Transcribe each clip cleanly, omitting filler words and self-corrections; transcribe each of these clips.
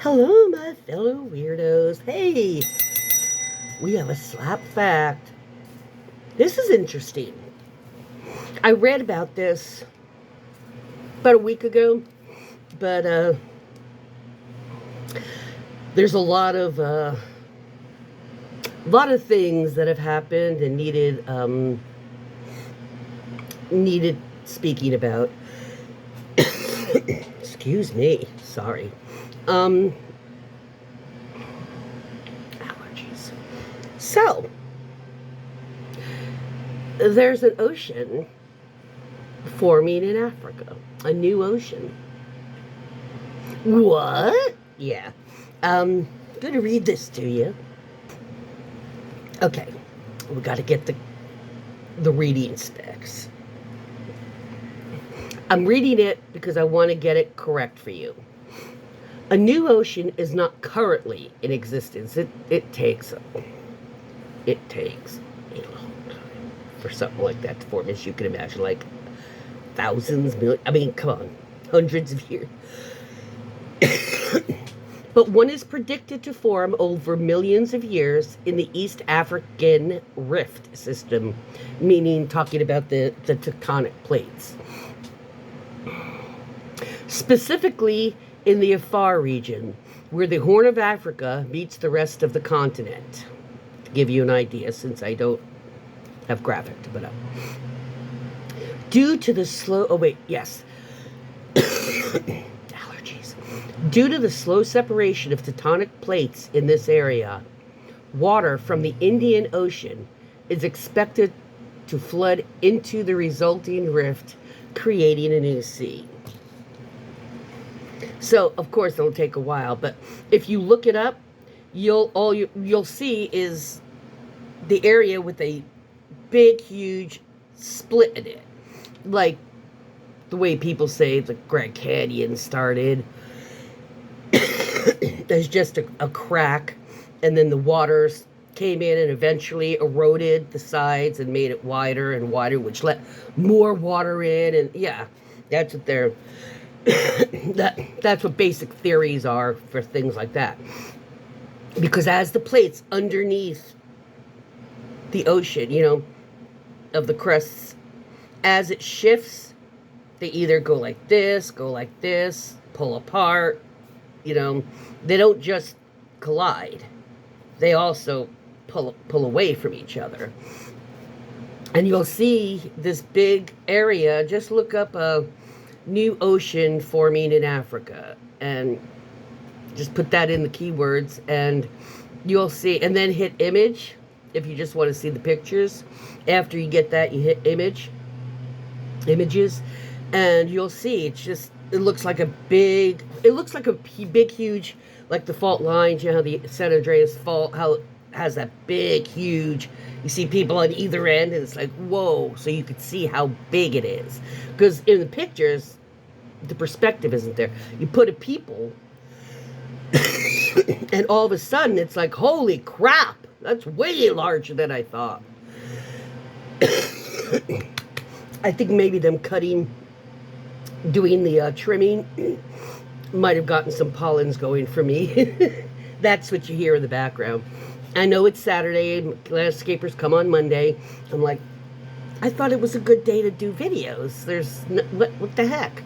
Hello, my fellow weirdos. Hey, we have a slap fact. This is interesting. I read about this about a week ago, but there's a lot of things that have happened and needed speaking about. Excuse me. Sorry. Allergies. So, there's an ocean forming in Africa. A new ocean. What? Yeah. I'm gonna read this to you. Okay. We gotta get the reading specs. I'm reading it because I want to get it correct for you. A new ocean is not currently in existence. It takes a long time for something like that to form, as you can imagine, like thousands, millions, I mean, come on, hundreds of years. But one is predicted to form over millions of years in the East African Rift system, meaning talking about the tectonic plates. Specifically in the Afar region, where the Horn of Africa meets the rest of the continent. To give you an idea, since I don't have graphic to put up. Due to the slow, allergies. Due to the slow separation of tectonic plates in this area, water from the Indian Ocean is expected to flood into the resulting rift, creating a new sea. So, of course, it'll take a while, but if you look it up, you'll see is the area with a big, huge split in it. Like the way people say the Grand Canyon started. There's just a crack, and then the waters came in and eventually eroded the sides and made it wider and wider, which let more water in, and yeah, that's what they're... that's what basic theories are for things like that. Because as the plates underneath the ocean, of the crusts, as it shifts, they either go like this, pull apart, they don't just collide. They also pull away from each other. And you'll see this big area. Just look up a new ocean forming in Africa and just put that in the keywords and you'll see, and then hit image if you just want to see the pictures. After you get that, you hit images, and you'll see it looks like a big huge, like the fault lines, how the San Andreas fault, how it has that big huge, you see people on either end, and it's like, whoa. So you could see how big it is, because in the pictures the perspective isn't there. You put a people and all of a sudden it's like, holy crap, that's way larger than I thought. I think maybe them doing the trimming might have gotten some pollens going for me. That's what you hear in the background. I know it's Saturday, landscapers come on Monday. I'm like, I thought it was a good day to do videos. What the heck?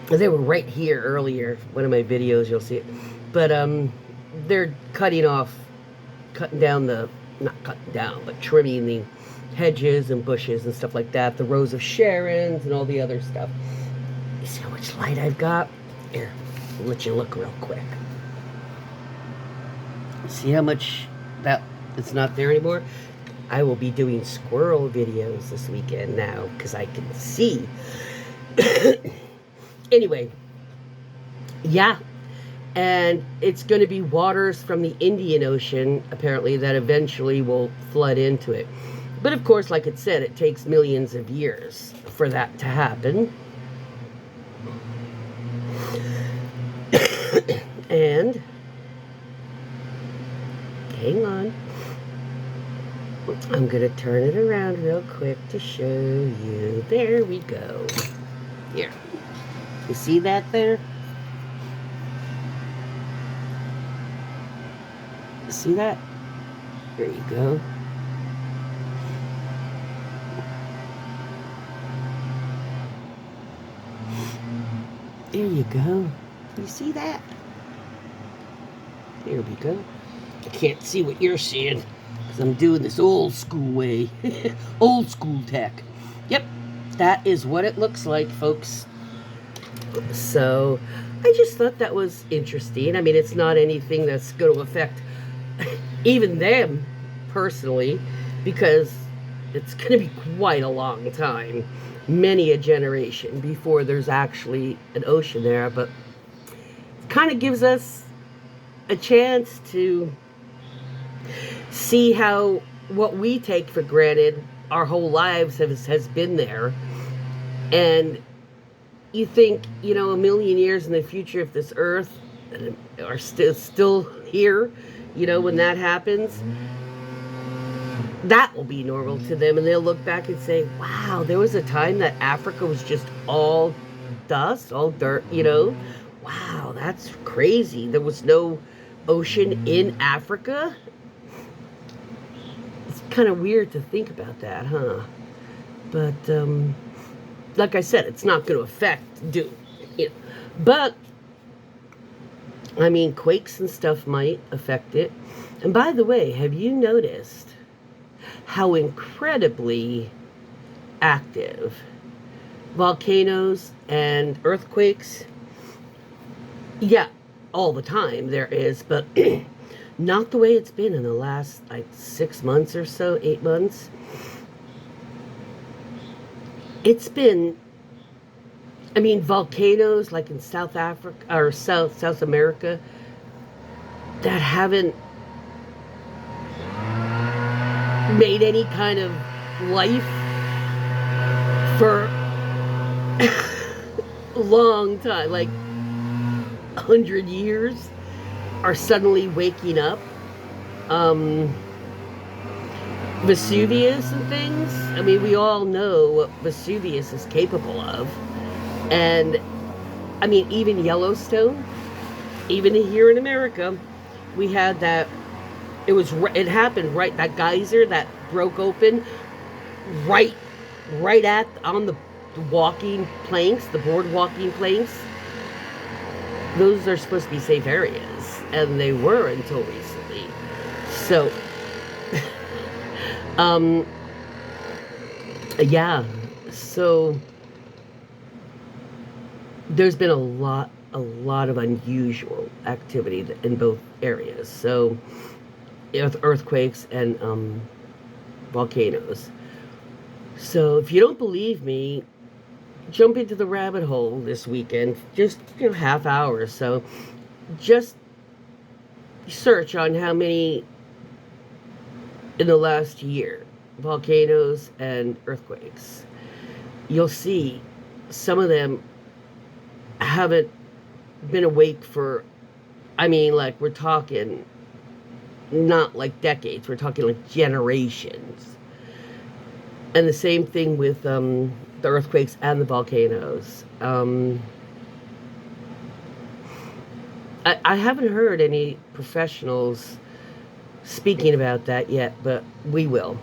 They were right here earlier, one of my videos, you'll see it. But they're cutting down not cutting down, but trimming the hedges and bushes and stuff like that, the rows of Sharons and all the other stuff. You see how much light I've got? Here, I'll let you look real quick. See how much that it's not there anymore? I will be doing squirrel videos this weekend now because I can see. Anyway, yeah, and it's going to be waters from the Indian Ocean, apparently, that eventually will flood into it. But of course, like it said, it takes millions of years for that to happen. And hang on. I'm going to turn it around real quick to show you. There we go. Here. You see that there? See that? There you go. There you go. You see that? There we go. I can't see what you're seeing because I'm doing this old school way. Old school tech. Yep, that is what it looks like, folks. So I just thought that was interesting. I mean, it's not anything that's going to affect even them personally, because it's going to be quite a long time, many a generation before there's actually an ocean there. But it kind of gives us a chance to see how what we take for granted our whole lives has been there. And you think, you know, a million years in the future, if this earth are still here, you know, when that happens, that will be normal to them. And they'll look back and say, wow, there was a time that Africa was just all dust, all dirt, you know. Wow, that's crazy. There was no ocean in Africa. It's kind of weird to think about that, huh? But, like I said, it's not going to affect, you know. But, I mean, quakes and stuff might affect it. And by the way, have you noticed how incredibly active volcanoes and earthquakes? Yeah, all the time there is, but not the way it's been in the last, like, 6 months or so, 8 months. It's been, I mean, volcanoes like in South Africa or South America that haven't made any kind of life for a long time, like 100 years, are suddenly waking up. Vesuvius and things. I mean, we all know what Vesuvius is capable of. And, I mean, even Yellowstone, even here in America, we had that, it happened right, that geyser that broke open right on the walking planks, the board walking planks. Those are supposed to be safe areas, and they were until recently. So, yeah, so there's been a lot of unusual activity in both areas. So, earthquakes and volcanoes. So, if you don't believe me, jump into the rabbit hole this weekend, just, you know, half hour or so. Just search on how many in the last year, volcanoes and earthquakes. You'll see some of them haven't been awake for, I mean, like, we're talking not like decades, we're talking like generations. And the same thing with the earthquakes and the volcanoes. I haven't heard any professionals speaking about that yet, but we will.